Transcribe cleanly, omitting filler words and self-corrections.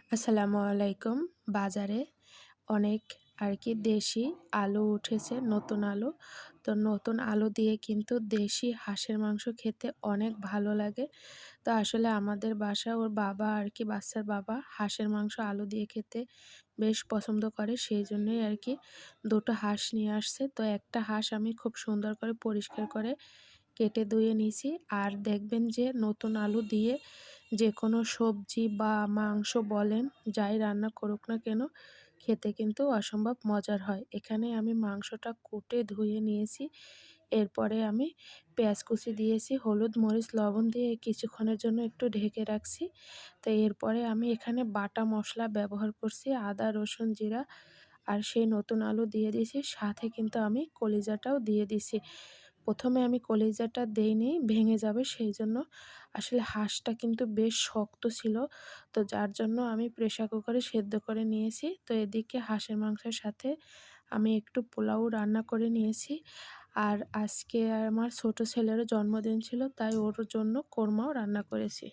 আসসালামু আলাইকুম। বাজারে অনেক দেশি আলু উঠেছে, নতুন আলু। তো নতুন আলু দিয়ে কিন্তু দেশি হাঁসের মাংস খেতে অনেক ভালো লাগে। তো আসলে আমাদের বাসায় ওর বাবা বাচ্চার বাবা হাঁসের মাংস আলু দিয়ে খেতে বেশ পছন্দ করে। সেইজন্যই ২ টো হাঁস নিয়ে আসছে। তো একটা হাঁস আমি খুব সুন্দর করে পরিষ্কার করে কেটে ধুয়ে নিয়েছি। আর দেখবেন যে নতুন আলু দিয়ে যেকোনো সবজি বা মাংস বলেন, যাই রান্না করুক না কেন, খেতে কিন্তু অসম্ভব মজার হয়। এখানে আমি মাংসটা কুটে ধুয়ে নিয়েছি। এরপরে আমি পেঁয়াজ কুচি দিয়েছি, হলুদ, মরিচ, লবণ দিয়ে কিছুক্ষণের জন্য একটু ঢেকে রাখছি। তো এরপরে আমি এখানে বাটা মসলা ব্যবহার করছি, আদা, রসুন, জিরা। আর সেই নতুন আলু দিয়ে দিয়েছি, সাথে কিন্তু আমি কলিজাটাও দিয়ে দিছি। প্রথমে আমি কলিজাটা দেইনি, ভেঙে যাবে সেইজন্য। আসলে হাঁসটা কিন্তু বেশ শক্ত ছিল। তো যার জন্য আমি প্রেসার কুকারে সেদ্ধ করে নিয়েছি। তো এদিকে হাঁসের মাংসের সাথে আমি একটু পোলাও রান্না করে নিয়েছি। আর আজকে আমার ছোট ছেলেরও জন্মদিন ছিল, তাই ওর জন্য কোরমাও রান্না করেছি।